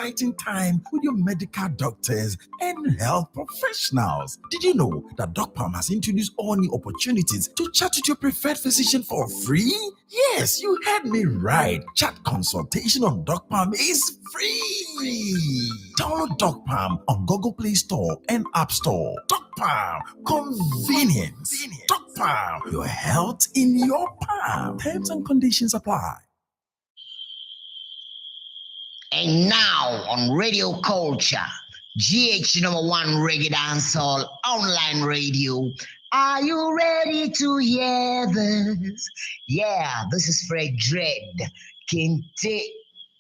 exciting time with your medical doctors and health professionals. Did you know that DocPalm has introduced all new opportunities to chat with your preferred physician for free? Yes, you heard me right. Chat consultation on DocPalm is free. Download DocPalm on Google Play Store and App Store. DocPalm, convenience. DocPalm, your health in your palm. Terms and conditions apply. And now on Radio Culture, GH #1 Reggae Dancehall online radio. Are you ready to hear this? Yeah, this is Fred Dread, Kinte,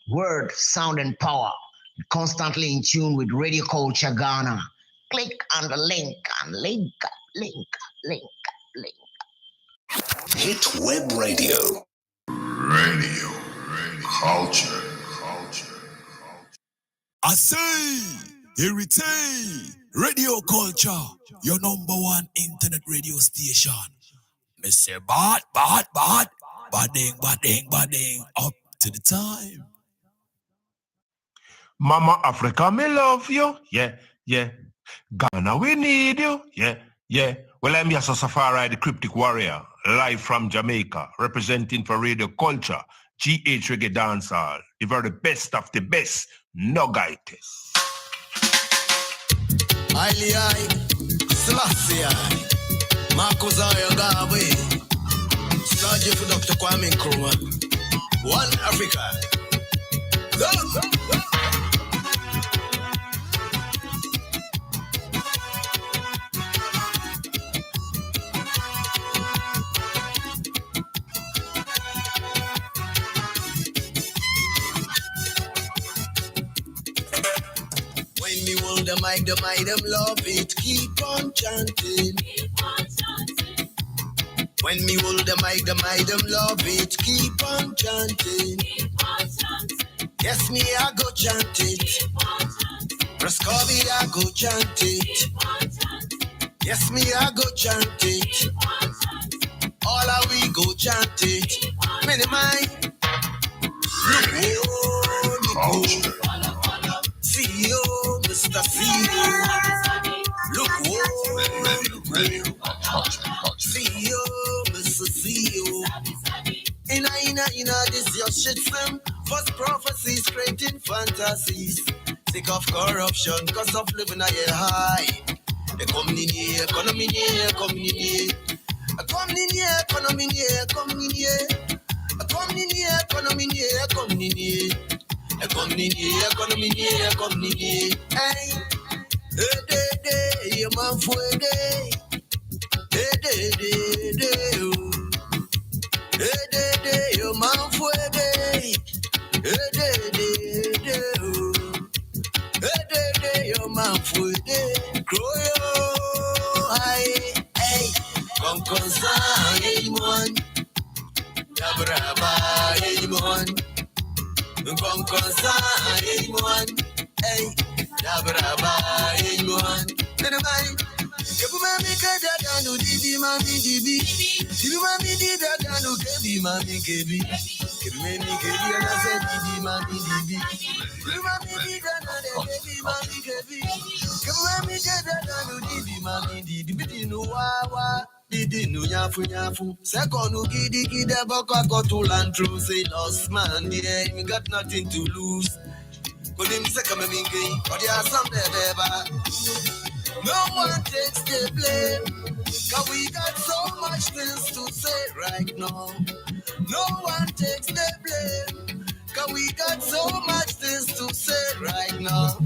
word, sound, and power. Constantly in tune with Radio Culture Ghana. Click on the link and link. Hit Web Radio. Radio Culture. I say, here it is, Radio Culture, your #1 internet radio station. Me say, badding, up to the time. Mama Africa, me love you. Yeah. Ghana, we need you. Yeah. Well, I'm Yasa Safari, the cryptic warrior, live from Jamaica, representing for Radio Culture, GH Reggae Dancehall, the very best of the best, Nuggitis. I, Selassie, Marcos Ayagawe, Sergeant for Dr. Kwame Nkrumah, One Africa. Go. When me hold the mic, them love it. Keep on chanting. When me hold the mic, them love it. Keep on chanting. Yes, me, I go chant it. Kobi, I go chant it. Yes, me, I go chant it. All of we go chant it. Many mind. Look, CEO, Mr. CEO. Look, CEO, Mr. CEO. Inna, this your shit film. First prophecies, creating fantasies. Sick of corruption, cause of living a year high. Economy, economy, economy, hey, you man for a day, you man for a day, you man for a day, grow hey, come hey, man, Yabraba, hey, man. Hey, man. Hey, Yabraba, hey, man. Kebu mami kada danu dibi mami dibi. Dibi mami dibi danu kebi mami kebi. Kebi mami kebi ana se dibi mami dibi. Dibi mami dibi danu kebi mami kebi. Kebu mami kada danu dibi mami dibi. Dibi no wawa. Didi no nyafu. Second gidi boko go to land through. Say lost man, yeah, me got nothing to lose. But him say come me gay, but yeah some there. No one takes the blame, cause we got so much things to say right now. No one takes the blame, cause we got so much things to say right now.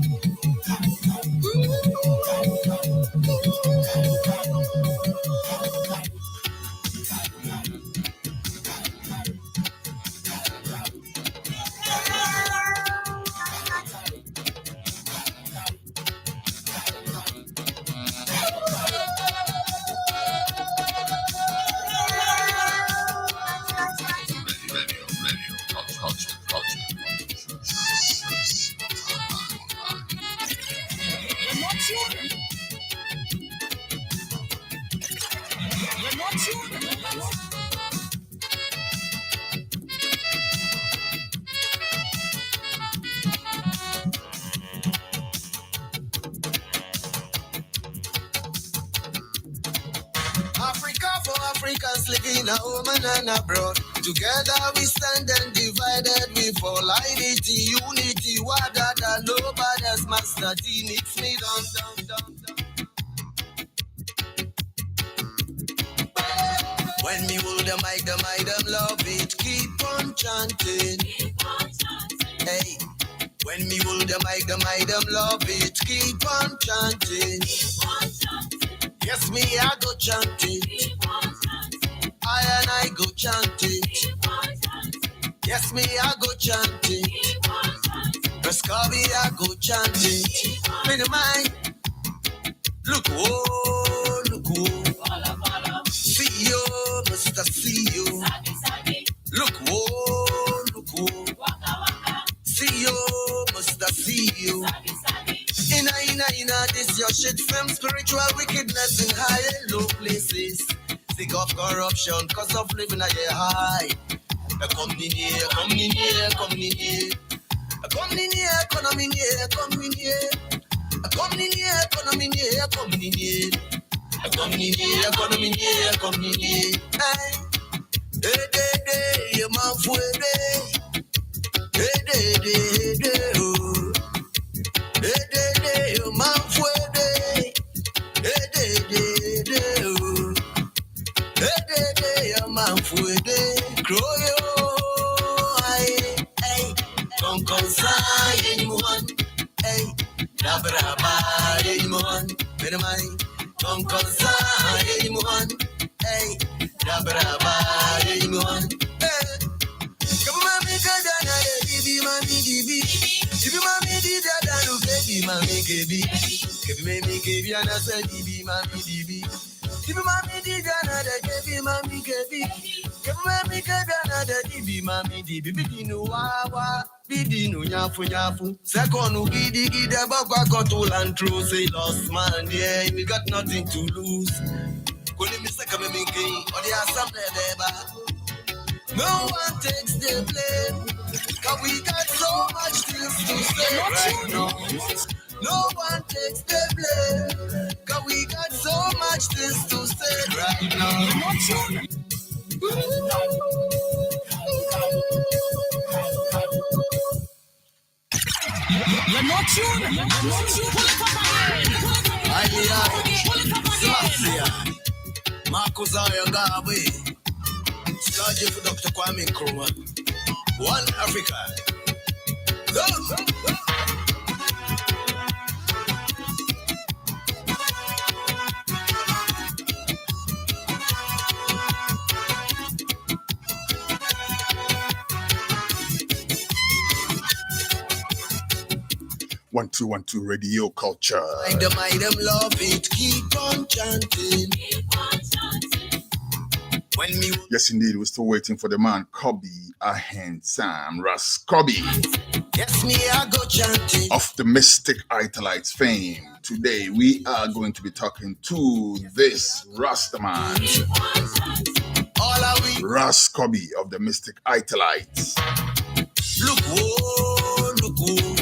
Africa for Africans living a home and abroad. Together we stand and divided we fall. Unity, unity, wadada, nobody's master team. It's me down. When me hold the mic, them love it. Keep on chanting. Hey. When me hold the mic, them love it. Keep on chanting. Yes, me, I go chanting. I go chanting. Yes, me, I go chanting. Cause Kobi, I go chanting. Me no mind. Look, oh, look, oh. See you, Mr. See you. Look, oh, look, oh. See you, Mr. See you. Inna, this your shit from spiritual wickedness in high and low places. Sick of corruption, cause of living a year high. Come in here. Come in here, economy here. Come in here, economy here. Come in here, economy here. Hey, your man for a day. Hey, oh. Hey, your man for a day. Hey, oh. Hey, your man for a day. Grow yo, hey, come sign anyone. Hey, Dabraba anyone. Better mind, come sign anyone. Hey, Dabraba anyone. Hey, come on, me kadana, baby, mommy, baby, mommy, dada, baby, mommy, baby, me, baby, and I said, baby, mommy, baby. Give mommy the Ghana, give mommy, give mommy Ghana, give mommy, bidino wawa, bidino nyafu. Second, giddy, baba got all and true, say lost man, yeah, we got nothing to lose. Couldn't miss a coming game, or the assembly there. No one takes the blame, cause we got so much things to say right now. No one takes the blame, cause we got so much things to say right now. You're not tuned. Pull it up again. Marcus Ayagabe, Sergeant for Dr. Kwame Nkrumah, One Africa. Go. 1212 Radio Culture. Them love it, keep on chanting. Yes, indeed, we're still waiting for the man Kobi, Ahen Sam Ras Kobi. Yes, me, I go chanting. Of the Mystik Italites fame. Today, we are going to be talking to this Rastaman. Ras Kobi of the Mystik Italites. Look, whoa, look, whoa.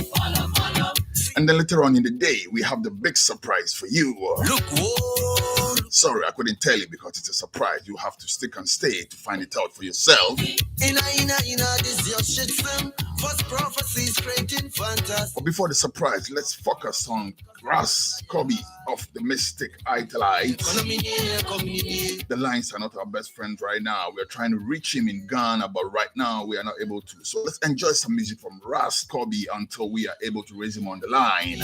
And then later on in the day, we have the big surprise for you. Look, whoa. Sorry, I couldn't tell you because it's a surprise. You have to stick and stay to find it out for yourself. This your shit film. First prophecies creating fantasy. But before the surprise, let's focus on Ras Kobi of the Mystik Italites. The lines are not our best friends right now. We're trying to reach him in Ghana, but right now we are not able to. So let's enjoy some music from Ras Kobi until we are able to raise him on the line.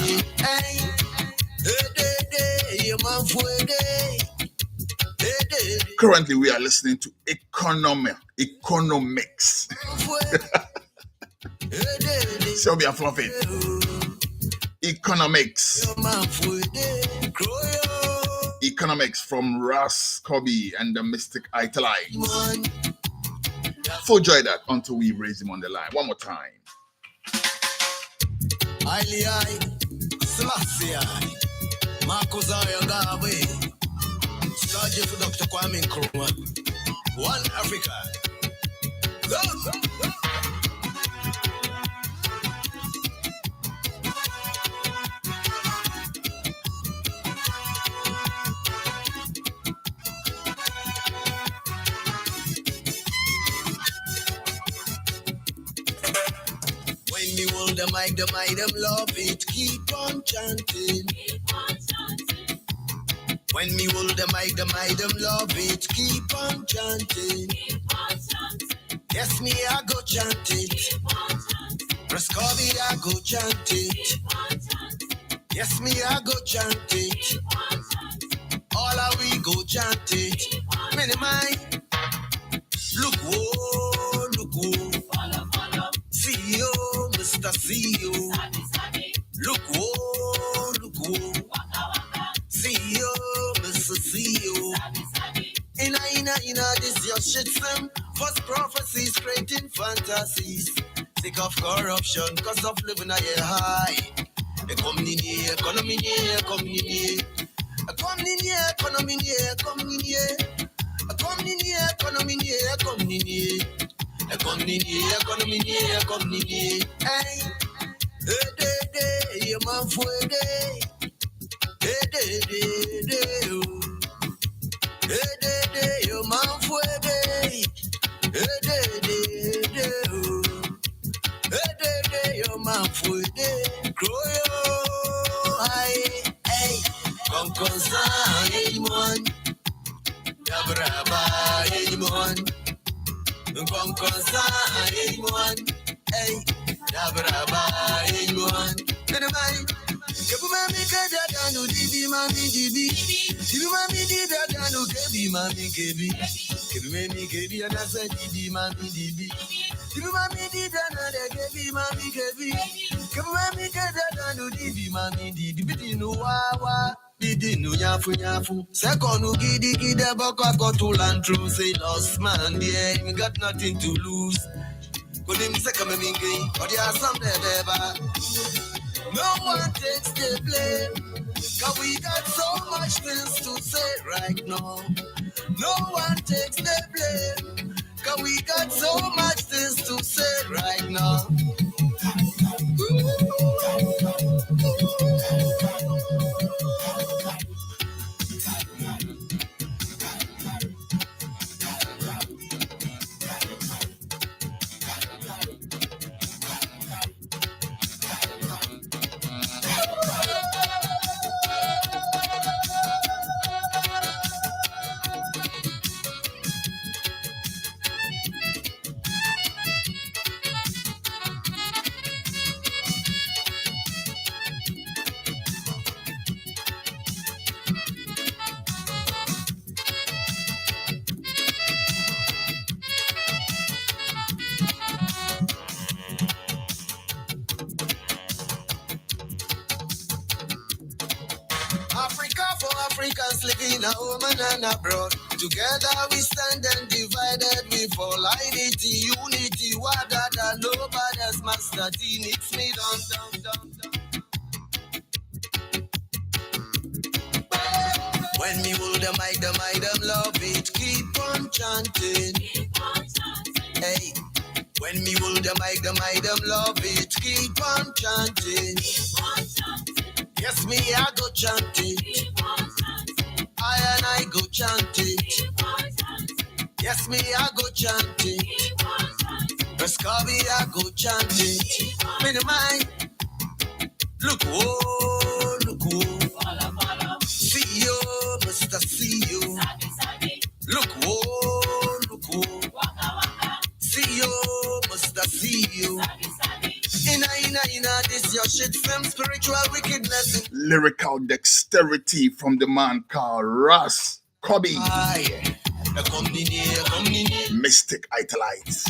Currently, we are listening to Economics. So be a fluffy. Economics. Economics from Ras Kobi and the Mystik Italites. Full joy that until we raise him on the line. One more time. Marcus Ayagabe, Sergeant for Dr. Kwame Nkrumah, One Africa. Go. hold the mic, them love it. Keep on chanting. When me hold the mic, them love it. Keep on chanting. Yes, me, I go chant it. Kobi, I go chant it. Yes, me, I go chant it. All of we go chant it. Many mind. Look, whoa, look, whoa. CEO, Mr. CEO. Look, whoa, look, whoa. CEO, Mr. CEO. Inna, this your shit, Sam. First prophecies, creating fantasies. Sick of corruption, cause of living a year high. Economy, economy, economy. Economy, economy, economy. Economy, economy, economy. Economy, hey, you man for a day. You man for a day. You man for a day. Grow your eye, hey. Come concern anyone. Yabraba anyone. Come concern anyone. Hey, Yabraba anyone. Anyway. Kebu mami kada danu dibi mami dibi. Dibi mami dibi danu kebi mami kebi. Kebi mami kebi anasa dibi mami dibi. Dibi mami dibi anada kebi mami kebi. Kebu mami kada danu dibi mami dibi. Bidinu wawa, bidinu nyafu. Sekonu gidi boko kotu lantru. Say lost man, yeah, we got nothing to lose. Kudim sekame mingi, odia samde beba. No one takes the blame, cause we got so much things to say right now. No one takes the blame, cause we got so much things to say right now. Africans living a home and abroad. Together we stand and divided we fall. Unity, unity, wadada, nobody's master. Needs me down. When me hold the mic, them love it. Keep on chanting. Hey. When me hold the mic, them love it. Keep on chanting. Yes, me, I go chant it. I go chant it. Yes, me, I go chant it. Kobi, I go chant it. Many mind. Look, whoa, look, whoa. CEO, Mr. CEO. Look, whoa, look, whoa. CEO, Mr. CEO. Inna, this your shit from spiritual wickedness. Lyrical dexterity from the man called Kobi. Mystik Italites.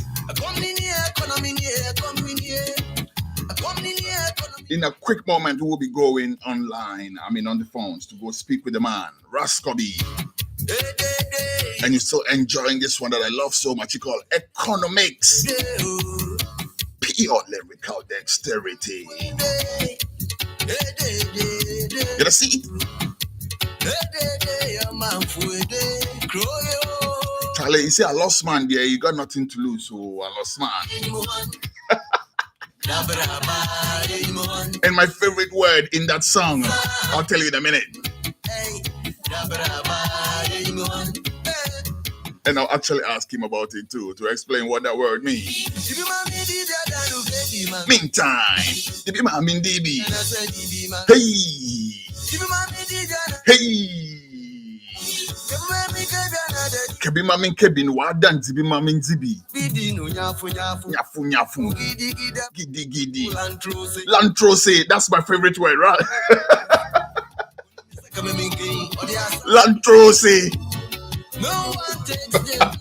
In a quick moment, we will be going online, on the phones, to go speak with the man, Kobi. And you're still enjoying this one that I love so much. You call Economics. Pure lyrical dexterity. You see? Charlie, you see, I lost man there. You got nothing to lose, so I lost man. And my favorite word in that song, I'll tell you in a minute. And I'll actually ask him about it too, to explain what that word means. Meantime, DB Mami DB. Hey! Kebi Mami Kebin Wadan DB Mami DB. Nyafu nyafu. Gidi gidi. Lantrose, that's my favorite word, right? Lantrose. No one takes them.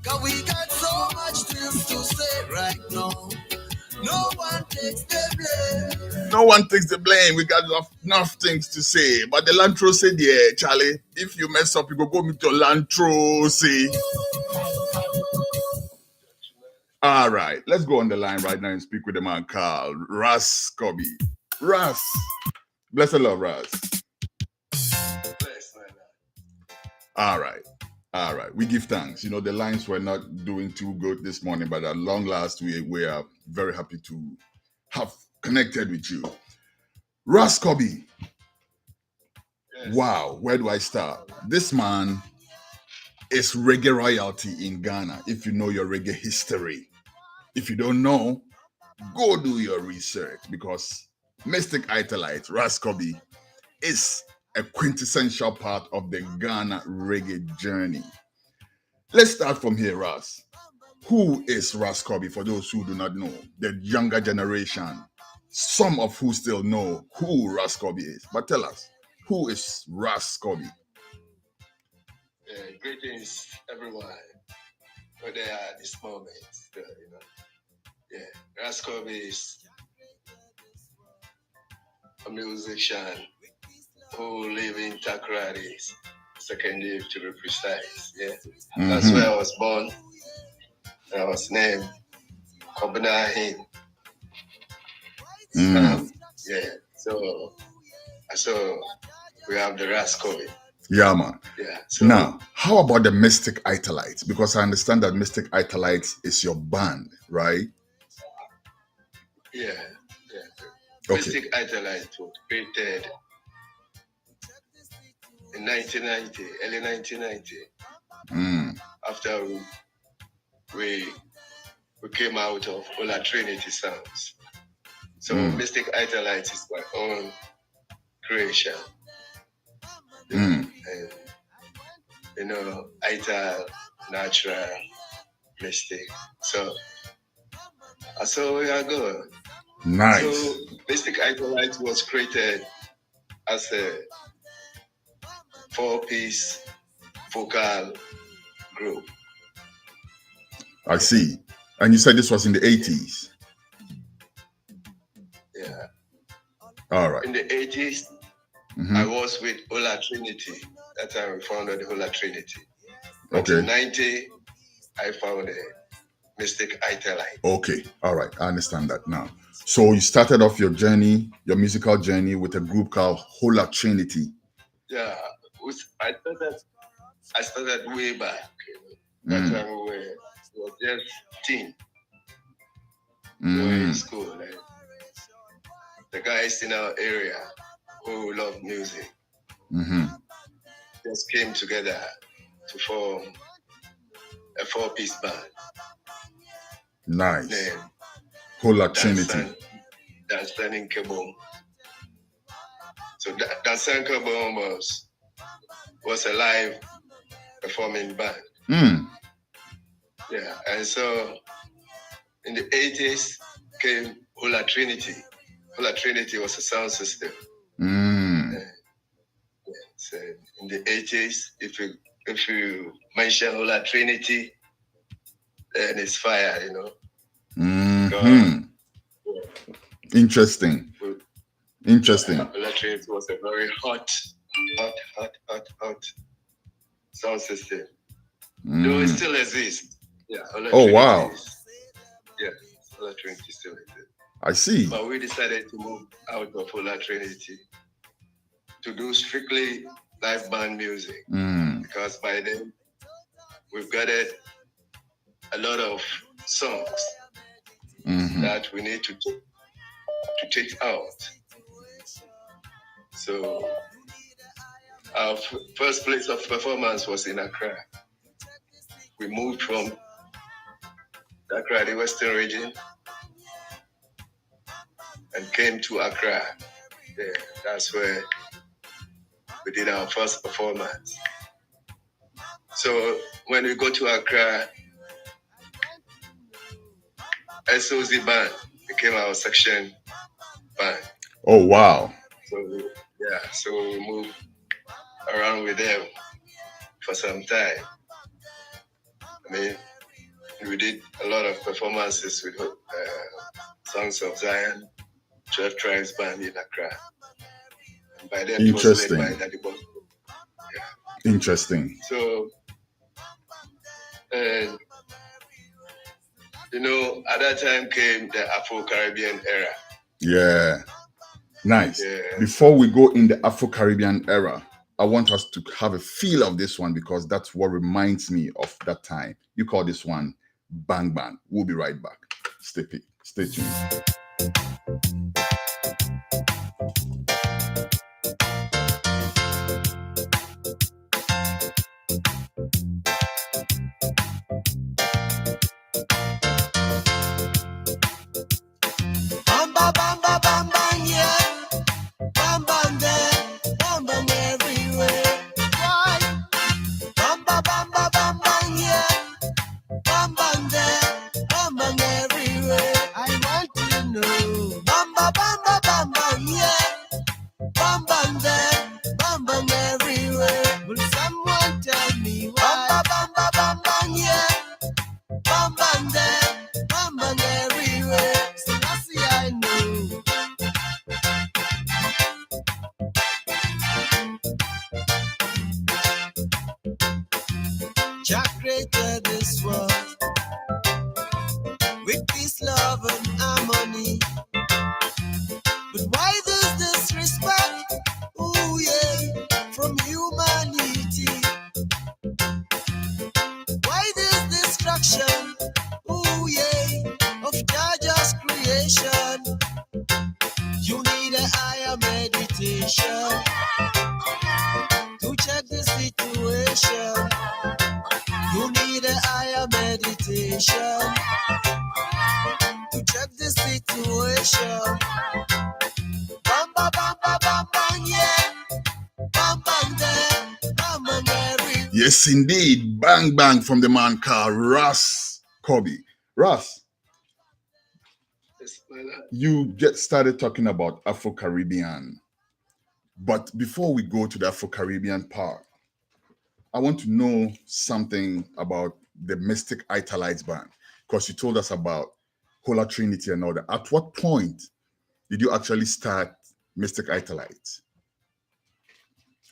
Cause we got so much things to say right now. No one takes the blame. No one takes the blame. We got enough things to say. But the Lantrose, yeah, Charlie. If you mess up, you go meet your Lantrose. All right, let's go on the line right now and speak with the man called Ras Kobi. Ras. Bless the Lord, Ras. All right. We give thanks. You know, the lines were not doing too good this morning, but at long last, we are very happy to have connected with you. Ras Kobi. Yes. Wow, where do I start? This man is reggae royalty in Ghana, if you know your reggae history. If you don't know, go do your research, because Mystik Italites, Ras Kobi, is a quintessential part of the Ghana reggae journey. Let's start from here, Ras. Who is Ras Kobi, for those who do not know, the younger generation, some of who still know who Ras Kobi is. But tell us, who is Ras Kobi? Greetings, everyone, where they are at this moment. Ras Kobi is a musician who live in Takrady, second Eve to be precise. Yeah, That's where I was born. I was named Kobi. So we have the Ras Kobi. Yeah, man. Yeah. So now, how about the Mystik Italites? Because I understand that Mystik Italites is your band, right? Yeah. Okay. Mystik Italites was created in 1990, early 1990. After we came out of Ola Trinity Sounds. So Mystik Italites is my own creation. And, Ital, Natural, Mystik. So we are good. Nice. So Mystik Italites was created as a 4-piece vocal group. I see. And you said this was in the 80s? Yeah. All right. In the 80s, I was with Ola Trinity. That time we founded Ola Trinity. Okay. In 90, I founded Mystik Italites. Okay. All right. I understand that now. So you started off your journey, your musical journey, with a group called Ola Trinity. Yeah. I started way back. That time we were just teen. We were in school. The guys in our area who love music just came together to form a 4-piece band. Nice. Named Ola Trinity. Dansan in Kebom. So Dansan Kebom was a live performing band. Yeah, and so in the 80s came Ola Trinity. Ola Trinity was a sound system. So in the 80s, if you mention Ola Trinity, then it's fire, Interesting. Ola Trinity was a very hot sound system. Though it still exists. Yeah. Wow. Ola Trinity still exists. I see. But we decided to move out of Ola Trinity to do strictly live band music. Because by then we've gathered a lot of songs that we need to take out. So our first place of performance was in Accra. we moved from Accra, the Western region, and came to Accra. Yeah, that's where we did our first performance. So when we go to Accra, SOZ band became our section band. Oh, wow. So we moved around with them for some time. I mean, we did a lot of performances with Songs of Zion, 12 Tribes Band in Accra. And by then, it was led by Daddy Bob. Yeah. Interesting. So, and you know, at that time came the Afro-Caribbean era. Yeah. Nice. Yeah. Before we go in the Afro-Caribbean era, I want us to have a feel of this one because that's what reminds me of that time. You call this one Bang Bang. We'll be right back. Stay tuned. Bamba, bamba, bamba, yeah. Bamba there, bamba everywhere. Why? Bamba, bamba, bamba, yeah. Bamba there, bamba everywhere. I want to know. Bamba, bamba, bamba, yeah. Bamba there, bamba everywhere. Will someone tell me why? Bamba, bamba, bamba, yeah. Bamba there, bamba everywhere. So I see I know. Jah created this world with peace, love, and harmony. But why this disrespect? Ooh, yeah, from humanity. Why this destruction? Ooh, yeah, of Jah's creation. You need a higher meditation to check the situation. You need a higher meditation to check the situation. Bamba, bamba, bamba, yeah. Bamba there, bamba everywhere. Yes, indeed. Bang Bang from the man called Russ Kobi. Russ, you get started talking about Afro-Caribbean. But before we go to the Afro-Caribbean part, I want to know something about the Mystik Italites band, because you told us about Hola Trinity and all that. At what point did you actually start Mystik Italites?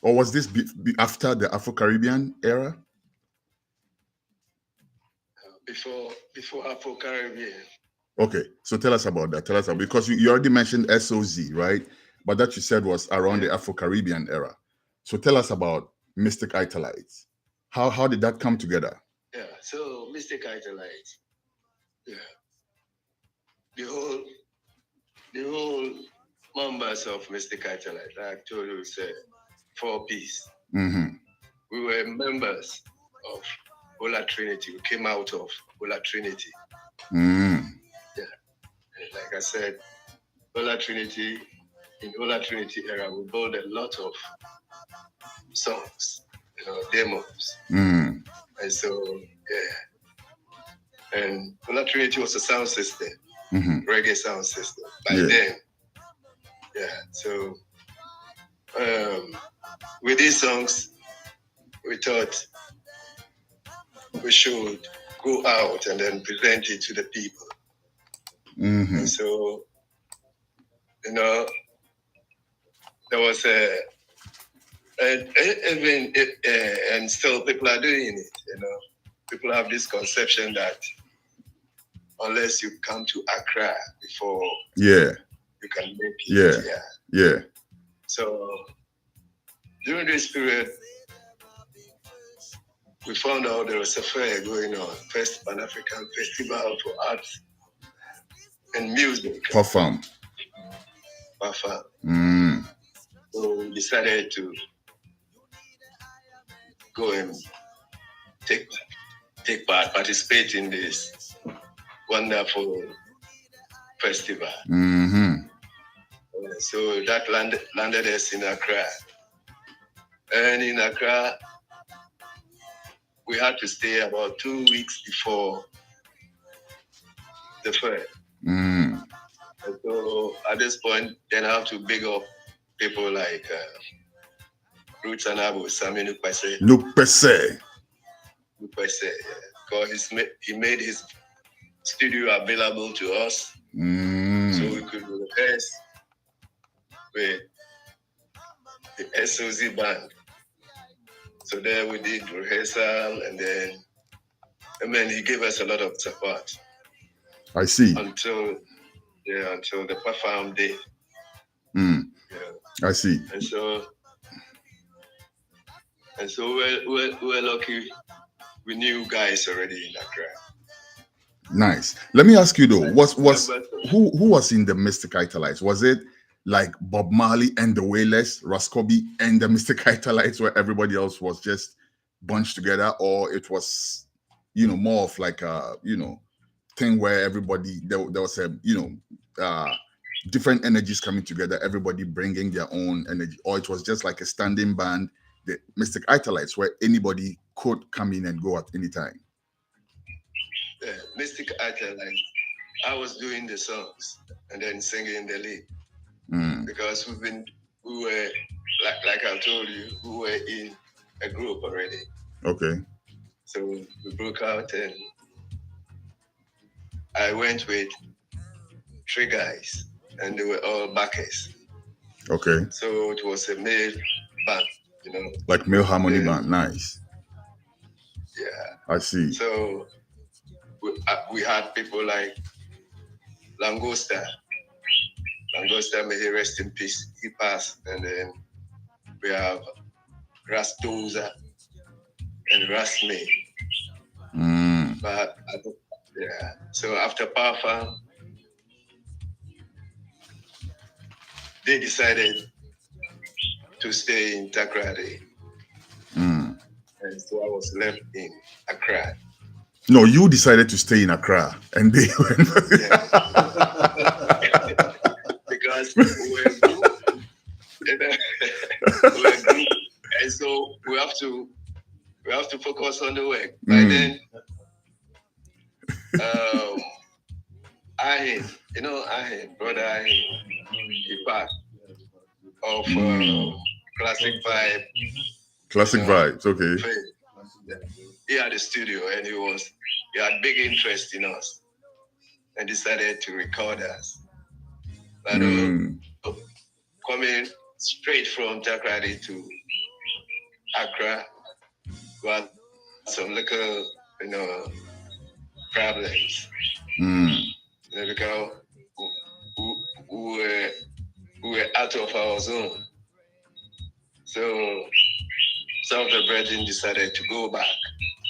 Or was this after the Afro-Caribbean era? Before Afro-Caribbean. Okay, so tell us about that. Tell us about, because you already mentioned SOZ, right? But that you said was around the Afro-Caribbean era. So tell us about Mystik Italites. How did that come together? Yeah, so Mystik Italites. Yeah. The whole members of Mystik Italites, like I told you, it's a 4-piece. Mm-hmm. We were members of Hola Trinity. We came out of Hola Trinity. Mm. Yeah. And like I said, Hola Trinity, in Hola Trinity era, we built a lot of songs, demos. Mm. And so, yeah. And Hola Trinity was a sound system, reggae sound system by then. Yeah. So, with these songs, we thought we should go out and then present it to the people. Mm-hmm. And so, there was and still people are doing it, People have this conception that unless you come to Accra before you can make it. Yeah. So during this period, we found out there was a fair going on, first Pan-African Festival for Arts and Music. Perform. Mm. So we decided to go and take participate in this wonderful festival. So that landed us in Accra. And in Accra, we had to stay about 2 weeks before the fair. And so at this point, then I have to big up people like Roots and Abu, Sami Nupese. Nupese. Yeah. Because he made his studio available to us. So we could rehearse with the SOZ band. So there we did rehearsal, and then he gave us a lot of support. I see. Until the perform day. I see. And so we're lucky. We knew guys already in Accra. Nice. Let me ask you though, who was in the Mystik Italites? Was it like Bob Marley and the Wailers, Kobi and the Mystik Italites, where everybody else was just bunched together, or it was, more of like a, thing where everybody there was a, different energies coming together, everybody bringing their own energy, or it was just like a standing band, the Mystik Italites, where anybody could come in and go at any time? The Mystik Italites, I was doing the songs and then singing the lead. Because we were like I told you, we were in a group already. Okay. So we broke out, and I went with 3 guys, and they were all backers. Okay. So it was a male band, like male harmony band. Nice. Yeah. I see. So we had people like Langosta. Langosta, may he rest in peace. He passed. And then we have Rastoza and Rasme. But so after Power, they decided to stay in Takrady. And so I was left in Accra. No, you decided to stay in Accra, and they went. Because we were a group, and so we have to focus on the work. By then, brother Ahin, he passed of Classic Vibe. Classic Vibes, okay. He had a studio, and he had big interest in us, and decided to record us. But coming straight from Takrady to Accra, we had some little, problems. Because we were out of our zone. So some of the brethren decided to go back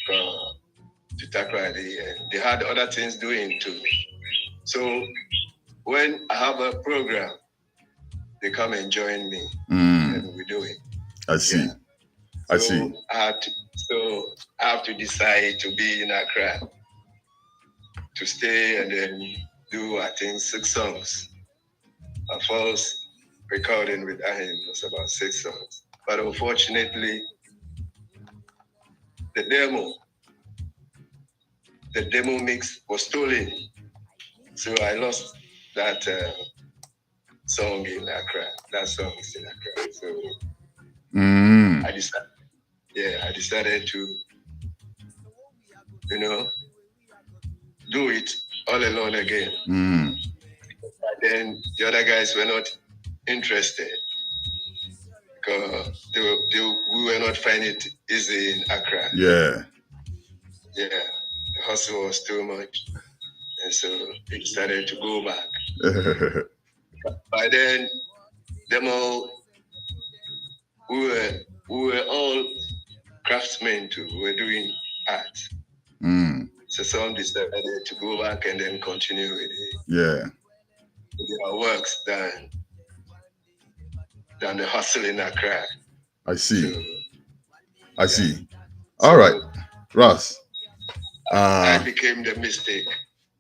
to Takrady, and they had other things doing too. So when I have a program, they come and join me, and we do it. I see. Yeah. I see. I have to decide to be in Accra, to stay and then do, I think, 6 songs. Our first recording with Ahim was about 6 songs. But unfortunately, the demo mix was stolen. So I lost that song in Accra. That song is in Accra. So I decided to, do it all alone again. But then the other guys were not interested, because we were not finding it easy in Accra. Yeah. The hustle was too much, and so they decided to go back. By then, them all, we were all craftsmen too. We were doing art. So some decided to go back and then continue with it. Yeah. With their works than the hustle in Accra. I see. I see. All right, Ross. I became the Mystik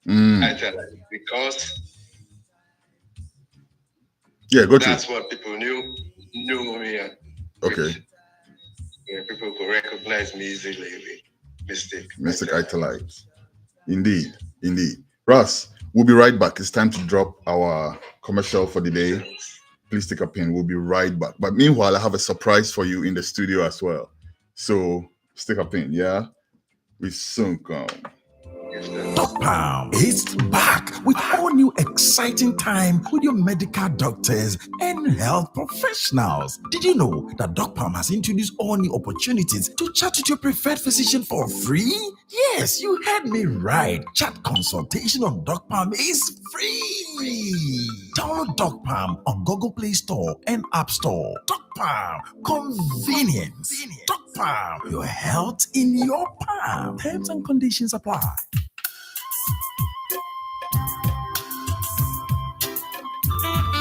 Italites because that's what people knew me at. Okay. People could recognize me easily with Mystik Italites. Indeed. Russ, we'll be right back. It's time to drop our commercial for the day. Please take a pin. We'll be right back. But meanwhile, I have a surprise for you in the studio as well. So stick a pin, yeah? We soon come. Doc Palm is back with all new exciting time with your medical doctors and health professionals. Did you know that Doc Palm has introduced all new opportunities to chat with your preferred physician for free? Yes, you heard me right. Chat consultation on Doc Palm is free. Download Doc Palm on Google Play Store and App Store. Doc Palm, convenience. Doc Palm, your health in your palm. Terms and conditions apply.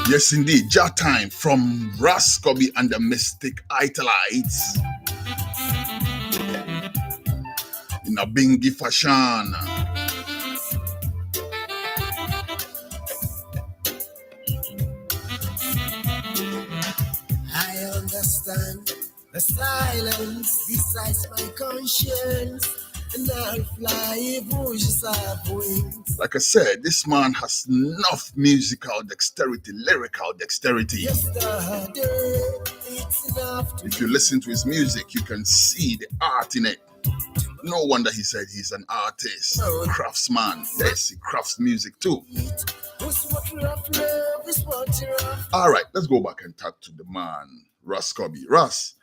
Yes, indeed. Jar time from Russ, Kobi, and the Mystik Italites. In a bingy fashion. I understand the silence decides my conscience. And I'll fly bushes of wings. Like I said, this man has enough musical dexterity, lyrical dexterity. Yesterday, it's enough to if you listen to his music, you can see the art in it. No wonder he said he's an artist, craftsman. Yes, he crafts music too. All right, let's go back and talk to the man, Russ Kobi. Russ,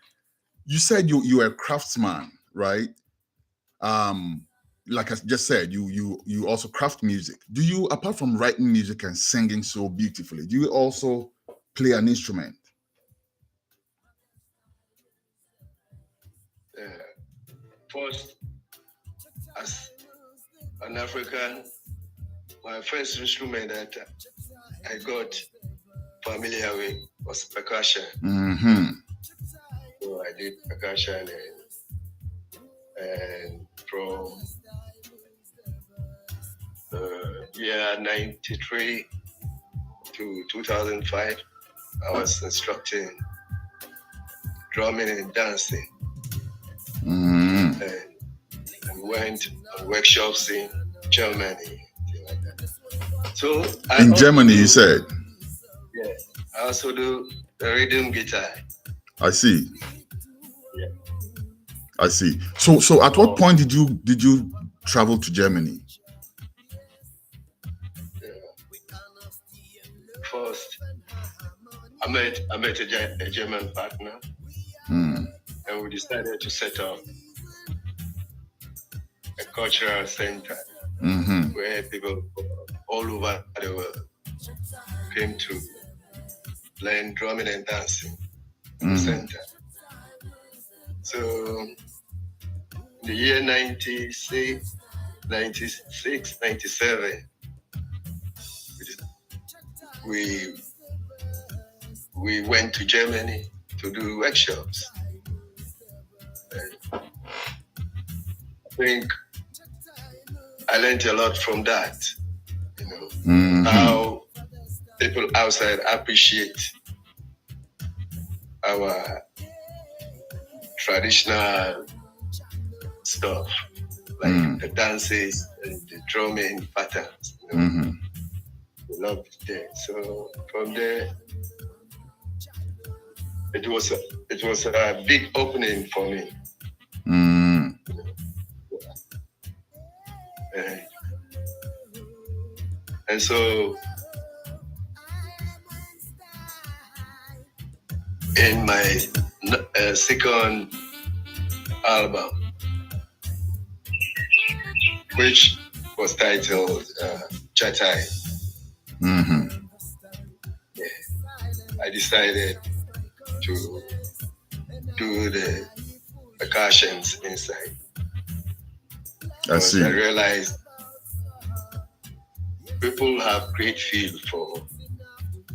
you said you're a craftsman, right? Like I just said, you also craft music. Do you, apart from writing music and singing so beautifully, do you also play an instrument? First, as an African, my first instrument that I got familiar with was percussion. Mm-hmm. So I did percussion and from year 93 to 2005, I was instructing drumming and dancing. Mm-hmm. And went on workshops in Germany, like that. So in Germany, you said? Yeah, I also do the rhythm guitar. I see. Yeah. I see. So at what point did you travel to Germany? First, I met a German partner, and we decided to set up a cultural center where people all over the world came to learn drumming and dancing in the center. So in the year 96, 97, we went to Germany to do workshops. And I think I learned a lot from that, how people outside appreciate our traditional stuff, like the dances and the drumming patterns. We loved it. So from there, it was a big opening for me. And so in my second album, which was titled Chatai, I decided to do the percussions inside. I see. I realized people have great feel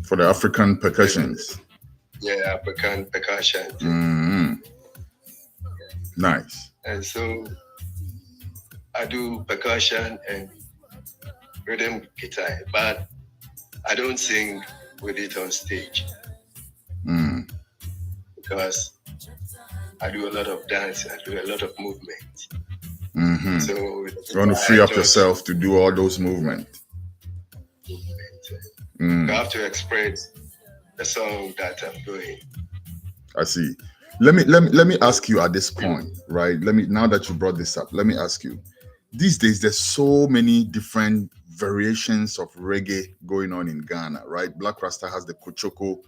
for the African percussions. Yeah, African percussion. Nice. And so I do percussion and rhythm guitar, but I don't sing with it on stage because I do a lot of dance, I do a lot of movement. So you want to free up yourself to do all those movements. You have to express the song that I'm doing. I see. Let me ask you at this point, right? Now that you brought this up, let me ask you. These days, there's so many different variations of reggae going on in Ghana, right? Black Rasta has the Kochoko.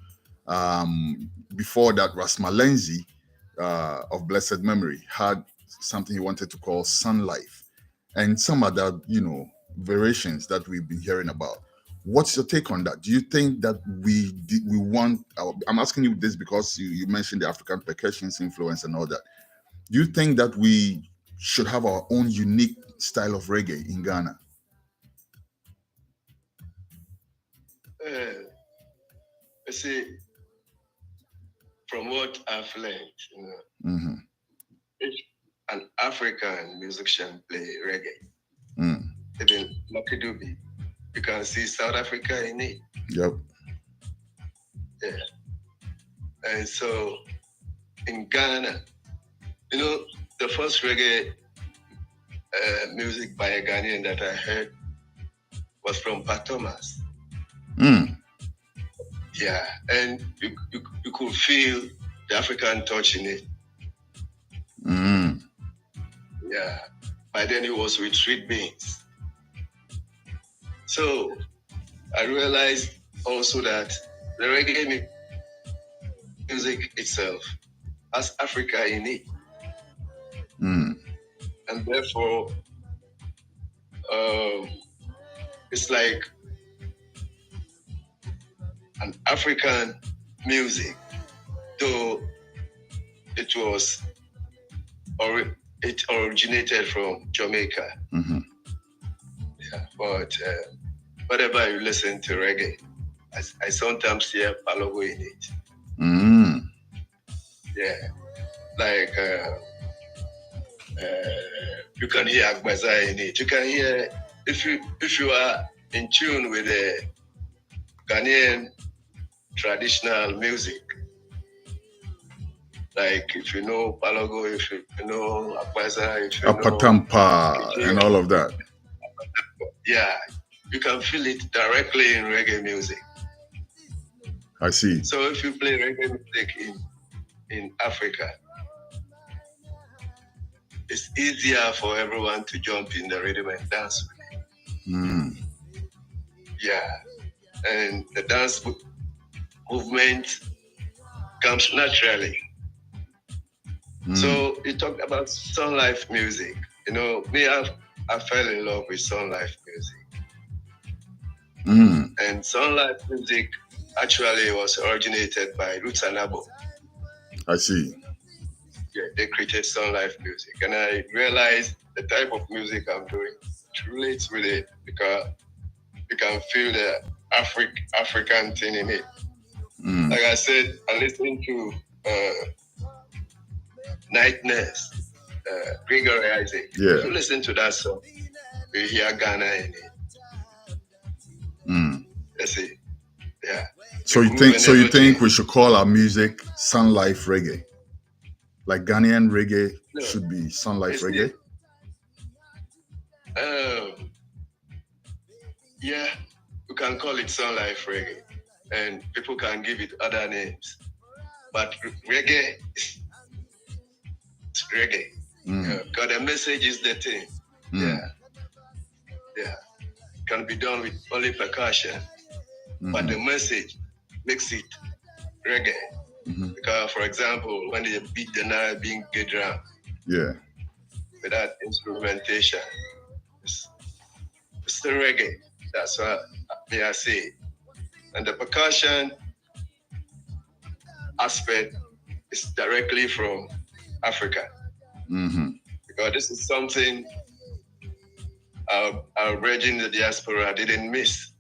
Before that, Ras Malenzi of blessed memory had something he wanted to call Sun Life, and some other, variations that we've been hearing about. What's your take on that? Do you think that we want? I'm asking you this because you mentioned the African percussions influence and all that. Do you think that we should have our own unique style of reggae in Ghana? You see, from what I've learned, if an African musician play reggae, even Lucky Dube, you can see South Africa in it. Yep. Yeah. And so in Ghana, the first reggae music by a Ghanaian that I heard was from Pat Thomas. Yeah, and you could feel the African touch in it. Yeah, by then it was with Sweet Beans. So I realized also that the reggae music itself has Africa in it. And therefore, it's like an African music, though it originated from Jamaica. Yeah, but whenever you listen to reggae, I sometimes hear Palogo in it. Yeah, like you can hear Agbaza in it. You can hear, if you are in tune with the Ghanaian traditional music, like if you know Palogo, if you know Agbaza, if you Apatampa, know and all of that. Yeah, you can feel it directly in reggae music. I see. So if you play reggae music in Africa, it's easier for everyone to jump in the rhythm and dance with it. Yeah, and the dance movement comes naturally. So you talked about Sun Life music. Me, I fell in love with Sun Life music. And Sun Life music actually was originated by Roots and Abo. I see. Yeah, they created Sun Life music. And I realized the type of music I'm doing relates with it because you can feel the African thing in it. Like I said, I listened to Night Nurse, Gregory Isaac. Yeah. If you listen to that song, you hear Ghana in it. That's it. Yeah. So you think we should call our music Sun Life Reggae? Like Ghanaian reggae should be Sun Life Reggae? Yeah, you can call it Sun Life Reggae. And people can give it other names. But reggae is reggae. Because the message is the thing. Yeah. It can be done with only percussion. But the message makes it reggae. Because, for example, when they beat the Nile being good drum, without instrumentation, it's still reggae. That's what I say. And the percussion aspect is directly from Africa. Because this is something our brethren in the diaspora didn't miss.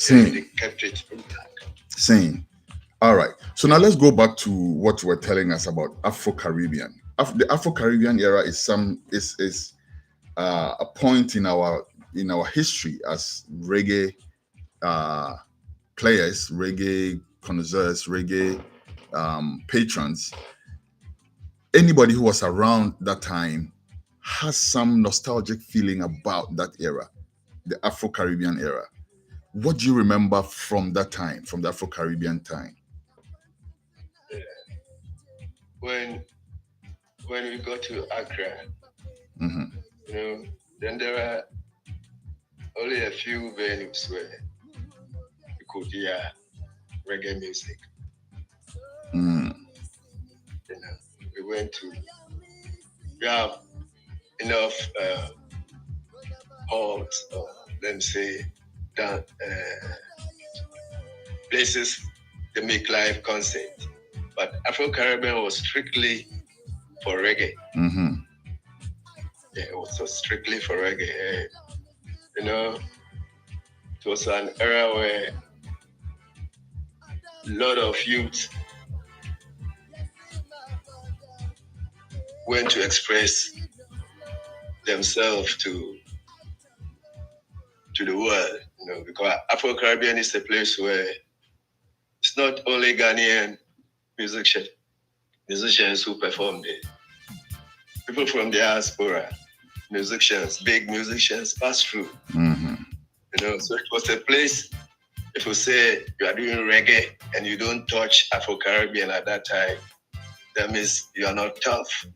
They kept it intact. Same. All right. So now let's go back to what you were telling us about Afro-Caribbean. the Afro-Caribbean era is a point in our history as reggae players, reggae connoisseurs, reggae patrons. Anybody who was around that time has some nostalgic feeling about that era, the Afro-Caribbean era. What do you remember from that time, from the Afro-Caribbean time? When we got to Accra, Mm-hmm. then there are only a few venues where you could hear reggae music. Mm. We have enough halls, or let me say, places to make live concert. But Afro-Caribbean was strictly for reggae. Mm-hmm. Yeah, it was so strictly for reggae. It was an era where a lot of youth went to express themselves to the world, because Afro-Caribbean is a place where it's not only Ghanaian musicians who perform there. People from the diaspora, musicians, big musicians pass through. Mm-hmm. So it was a place, if you say you are doing reggae and you don't touch Afro-Caribbean at that time, that means you are not tough.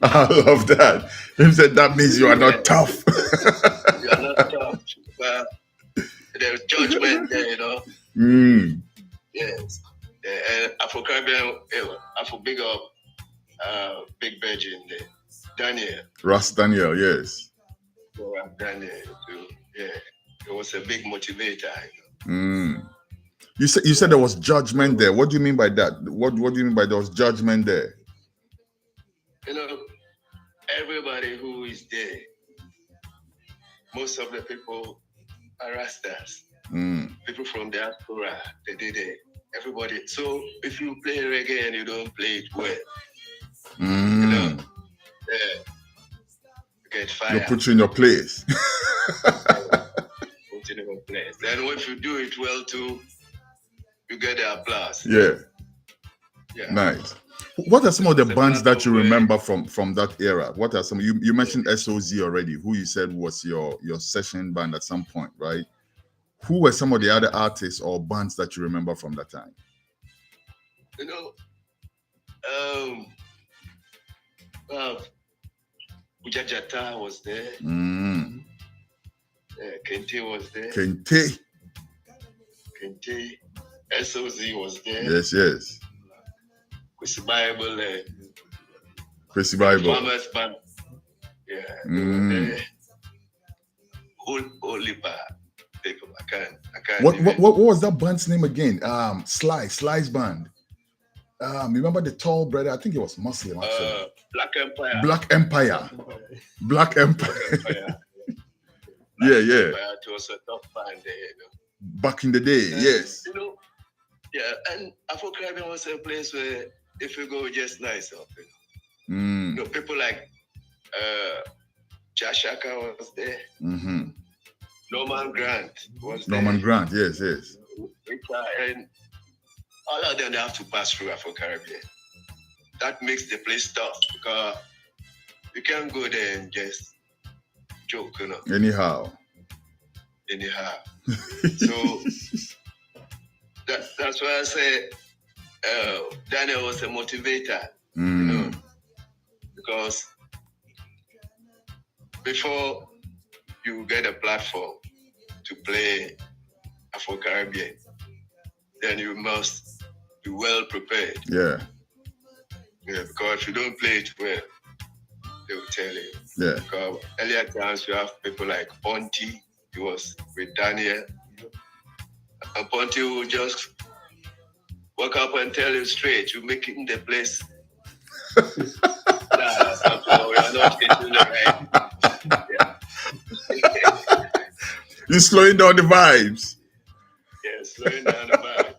I love that. He said that means you are not tough. You are not tough. Well, there's judgment there, Mm. Yes. And Afro-Caribbean, Afro big up, Big Virgin there. Daniel. Ras Daniel, yes. Daniel, too. Yeah. It was a big motivator. Mm. You said there was judgment there. What do you mean by that? What do you mean by there was judgment there? Everybody who is there, most of the people are Rastas. People from the diaspora, they did it. Everybody. So if you play reggae and you don't play it well, you get fired. You'll put you in your place. Put in your place. Then if you do it well too, you get the applause. Yeah. Nice. What are some of the bands that you remember from that era? What are some? You mentioned SOZ already, who you said was your session band at some point, right? Who were some of the other artists or bands that you remember from that time? Ujajata was there. Kente was there. Kente. SOZ was there. Yes. Chrissy Bible. Farmers Band. Yeah. Oliver. People. I can't. What was that band's name again? Sly's band. Remember the tall brother? I think it was Muslim actually. Black Empire. Yeah. It was a tough band there, Back in the day, yes. And Afro-Caribbean was a place where if you go just nice up, people like Jashaka was there. Mm-hmm. Norman Grant was there. Norman Grant, yes. And all of them, they have to pass through Afro-Caribbean. That makes the place tough because you can't go there and just joke, Anyhow. So that's why I say Daniel was a motivator, because before you get a platform to play Afro-Caribbean, then you must be well prepared. Yeah, because if you don't play it well, they will tell you. Yeah. Because earlier times you have people like Ponty, he was with Daniel. And Ponty will just walk up and tell you straight, you're making the place. We are not getting the right. You're slowing down the vibes. Yeah, slowing down the vibes.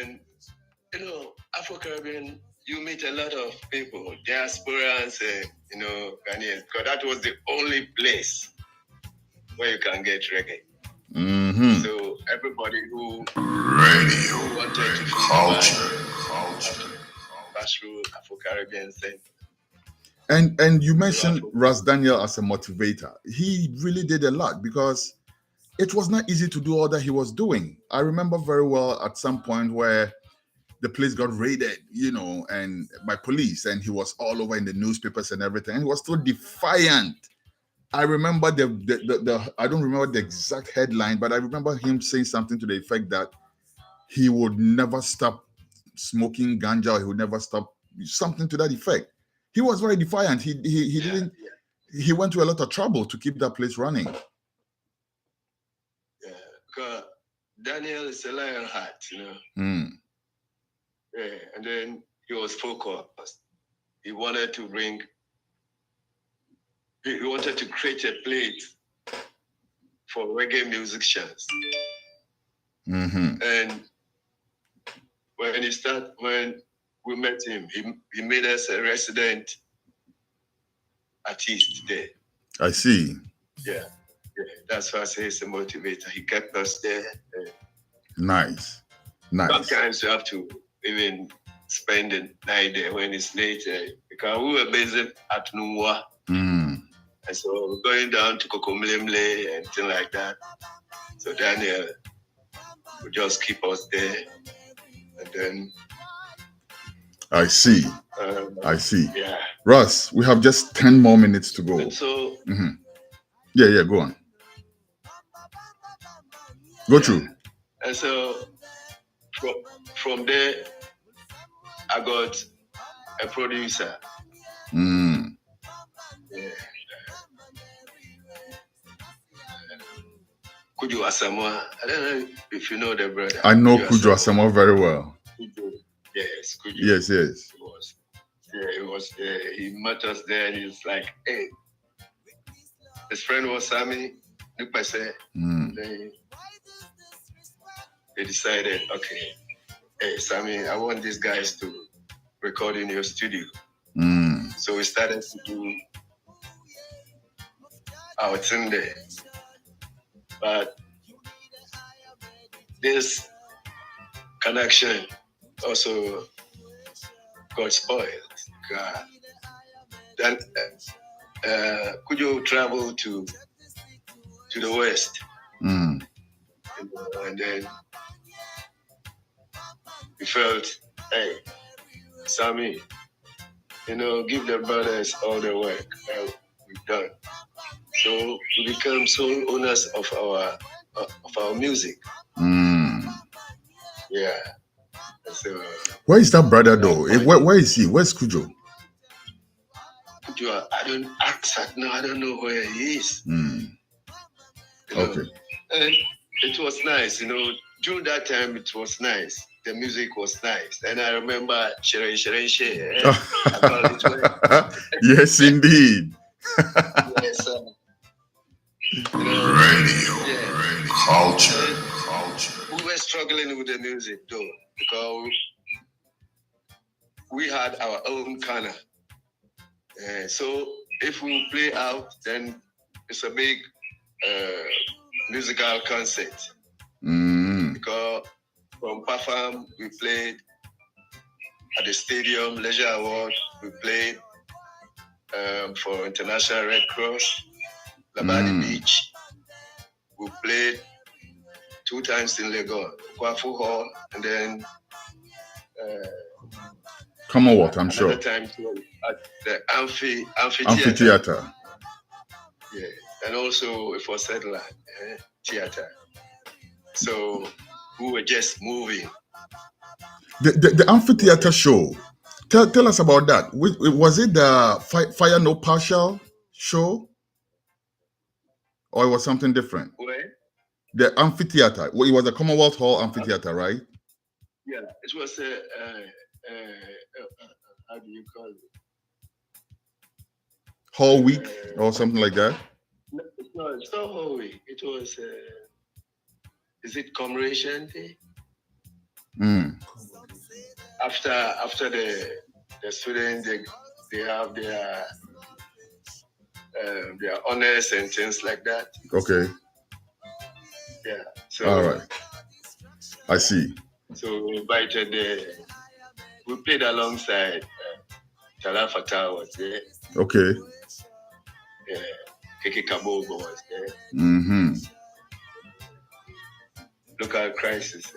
And Afro-Caribbean, you meet a lot of people, diasporans, Ghanaians, because that was the only place where you can get reggae. Mm-hmm. So everybody who wanted to culture. pass through Afro-Caribbean thing. And you mentioned Ras Daniel as a motivator. He really did a lot because it was not easy to do all that he was doing. I remember very well at some point where the place got raided, and by police, and he was all over in the newspapers and everything. And he was still defiant. I remember the I don't remember the exact headline, but I remember him saying something to the effect that he would never stop smoking ganja. He would never stop, something to that effect. He was very defiant. He didn't. He went to a lot of trouble to keep that place running. Yeah, because Daniel is a lion heart, Mm. Yeah, and then he was focused. He wanted to create a place for reggae musicians. Mm-hmm. And when we met him, he made us a resident artist there. I see. Yeah, that's why I say he's a motivator. He kept us there. Nice. Sometimes you have to even spend the night there when it's late, because we were based at Nungwa. Mm. And so we're going down to Kokomlemle and things like that. So Daniel would just keep us there. And then I see. Yeah. Russ, we have just 10 more minutes to go. And so Yeah, go on. Go through. And so from there, I got a producer. Mm. Yeah. Kuju Asamoah. I don't know if you know the brother. I know Kuju Asamoah very well. Yes, Kuju. Yes. He was there. He met us there and he's like, hey. His friend was Sammy. They decided, okay, hey, Sammy, I want these guys to record in your studio. Mm. So we started to do our thing there. But this connection also got spoiled. Then could you travel to the West? Mm. And then we felt, hey, Sammy, give the brothers all the work that we've done. So we become sole owners of our music. Mm. Yeah. So where is that brother though? Where is he? Where's Kujo? Kujo, I don't know where he is. Mm. Okay. And it was nice, during that time it was nice. The music was nice. And I remember Shere. Yes, indeed. Yes, Radio culture. We were struggling with the music though, because we had our own kind of. So if we play out, then it's a big musical concert. Mm. Because from Pafam, we played at the Stadium Leisure Award. We played for International Red Cross, Labadi Beach. We played 2 times in Lagos, Kwafu Hall, and then Commonwealth, I'm sure. Another time at the Amphitheater. Yeah, and also for Satellite Theater. So we were just moving. The amphitheater show. Tell us about that. Was it the Fire No Partial show? Or it was something different? Where? The amphitheater. Well, it was the Commonwealth Hall amphitheater, right? Yeah, it was a how do you call it? Hall week or something like that? No, it's not Hall week. It was, is it Commemoration Day? Mm. after the students they have their honors and things like that. Okay. Yeah. So all right. I see. So we invited we played alongside Tala Fatah was there. Okay. Keke Kabogo was there. Mm-hmm. Local crisis.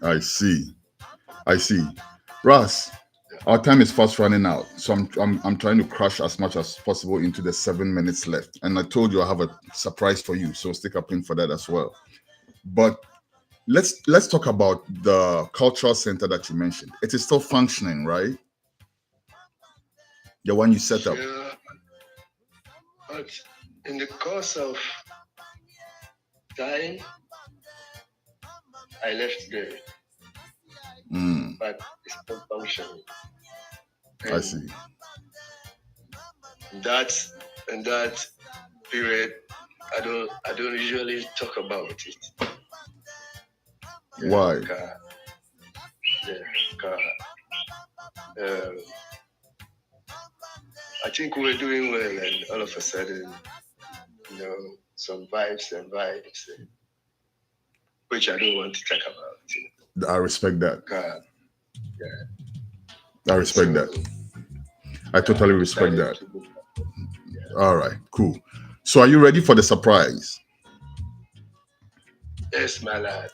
I see. Russ, our time is fast running out, so I'm trying to crush as much as possible into the 7 minutes left. And I told you I have a surprise for you, so stick up in for that as well. But let's talk about the cultural center that you mentioned. It is still functioning, right? The one you set up. Yeah. But in the course of time, I left there. But it's still functioning. I see. In that period, I don't usually talk about it. Why? I think we were doing well, and all of a sudden, some vibes, which I don't want to talk about. I respect that. Yeah. I respect that. I totally respect that. All right, cool. So are you ready for the surprise? Yes, my lad.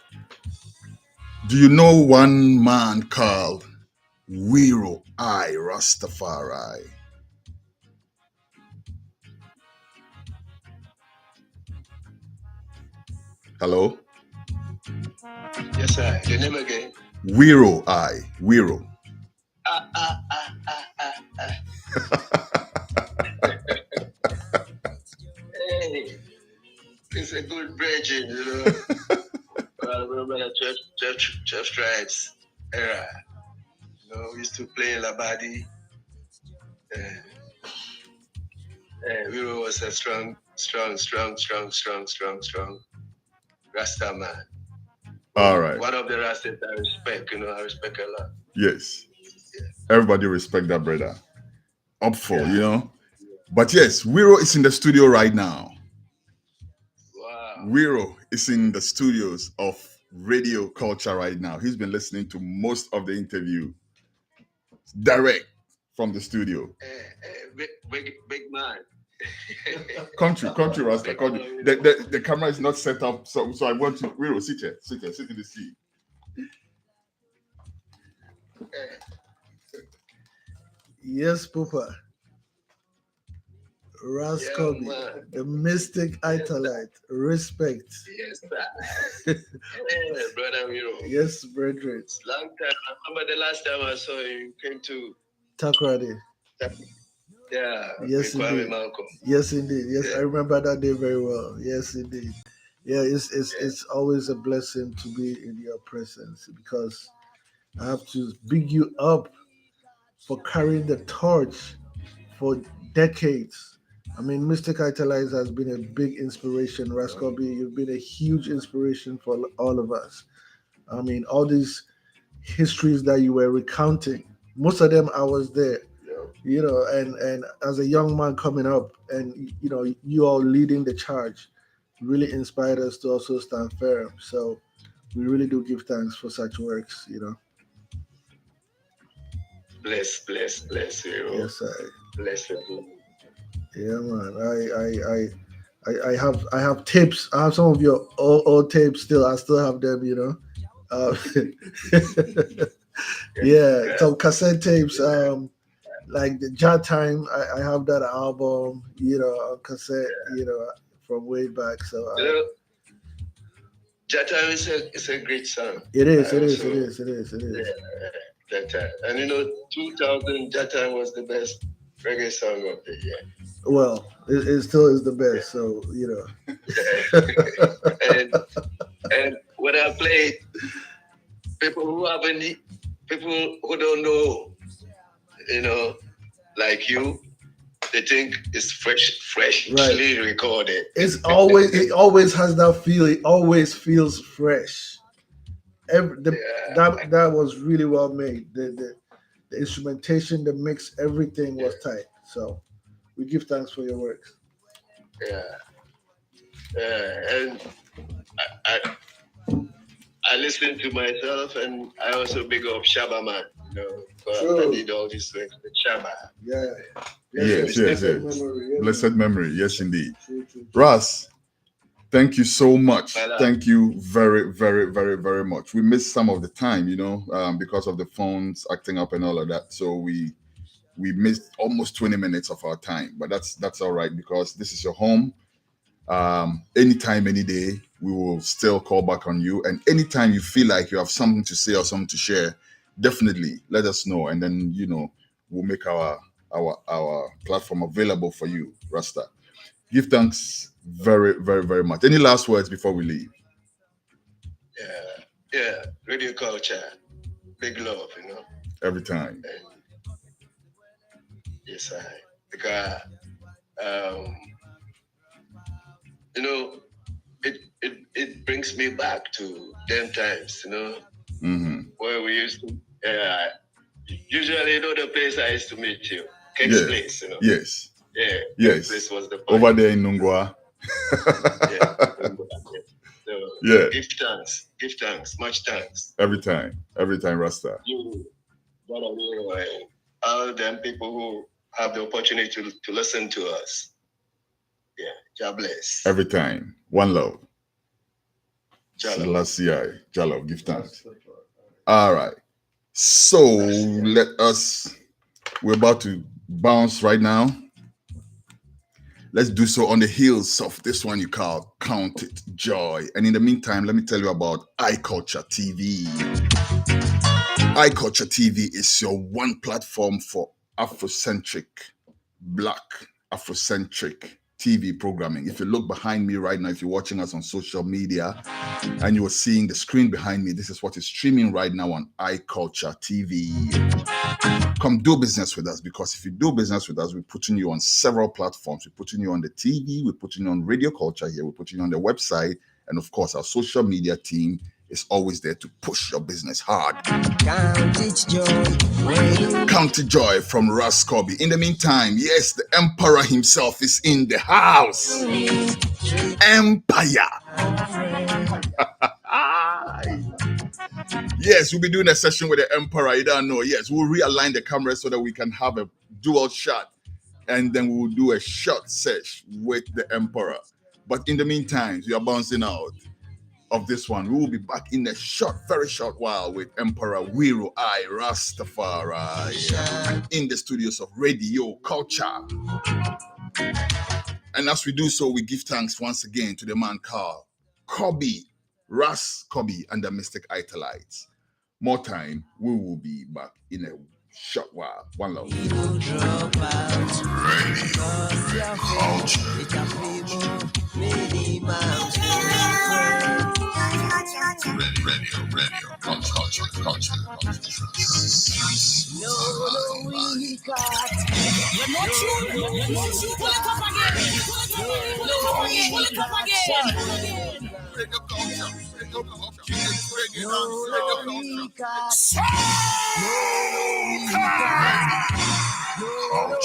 Do you know one man called Wiro I Rastafari? Hello? Yes, sir. The name again? Wiro. Hey, it's a good bridging, I remember the Church Stripes era. We used to play in Labadi. Wiro was a strong Rasta man. All right. One of the Rastas I respect, I respect a lot. Yes. Everybody respect that brother. Up for, But yes, Wiro is in the studio right now. Wow. Wiro is in the studios of Radio Culture right now. He's been listening to most of the interview direct from the studio. Big man. Country Rasta. Country. The camera is not set up, so I want to Wiro, sit in the seat. Yes, Papa. Kobi, the Mystik Italites. Respect. Yes, sir. Brother Wiro. Yes, brethren. It's long time. I remember the last time I saw you came to Takrady. Yeah. Yes, indeed. Malcolm. Yes, indeed. Yes, Yeah. I remember that day very well. Yes, indeed. Yeah, it's always a blessing to be in your presence because I have to big you up for carrying the torch for decades. I mean, Mystik Italites has been a big inspiration. Kobi, you've been a huge inspiration for all of us. I mean, all these histories that you were recounting, most of them I was there, and as a young man coming up and, you all leading the charge really inspired us to also stand firm. So we really do give thanks for such works, Bless you. Yes, Bless you. Yeah, man. I have tapes. I have some of your old tapes still. I still have them, Yeah, some cassette tapes. Like the Jah Time. I have that album, on cassette, from way back. So Jah Time is a great song. It is. Yeah, that time. And 2000 Jah Time was the best reggae song of the year. Well, it still is the best. So and when I play, people who don't know, like you, they think it's freshly recorded. It always has that feel. It always feels fresh. That was really well made. The instrumentation, the mix, everything was tight. So we give thanks for your work. And I listen to myself, and I also big up Shabba Man, I did all this work with Shabba. Yes. Blessed memory, yes indeed. Russ, thank you so much. Thank you very, very, very, very much. We missed some of the time, because of the phones acting up and all of that. So we missed almost 20 minutes of our time, but that's all right because this is your home. Anytime, any day, we will still call back on you. And anytime you feel like you have something to say or something to share, definitely let us know. And then, we'll make our platform available for you, Rasta. Give thanks very, very, very much. Any last words before we leave? Yeah. Radio culture, big love, Every time. And yes, because it brings me back to them times, where we used to. Usually, the place I used to meet you, Kek's place, Yes. Yeah. Yes. This was the point. Over there in Nungwa. So, give thanks, much thanks. Every time, Rasta. You, all them people who have the opportunity to listen to us. God bless. Every time, one love. Selassie, Jalo, give thanks. All right. So we're about to bounce right now. Let's do so on the heels of this one you call Count It Joy. And in the meantime, let me tell you about iCulture TV. iCulture TV is your one platform for Afrocentric, Black Afrocentric TV programming. If you look behind me right now, if you're watching us on social media and you are seeing the screen behind me, this is what is streaming right now on iCulture TV. Come do business with us, because if you do business with us, we're putting you on several platforms. We're putting you on the TV, we're putting you on Radio Culture here, we're putting you on the website, and of course, our social media team is always there to push your business hard. Count it joy. Count it joy from Ras Kobi. In the meantime, yes, the emperor himself is in the house. Empire. Yes, we'll be doing a session with the emperor. You don't know. Yes, we'll realign the camera so that we can have a dual shot. And then we will do a short sesh with the emperor. But in the meantime, we are bouncing out of this one. We will be back in a very short while with Emperor Wiro I Rastafari in the studios of Radio Culture. And as we do so, we give thanks once again to the man called Kobi, Ras Kobi, and the Mystik Italites. More time, we will be back in a short while. One love. No,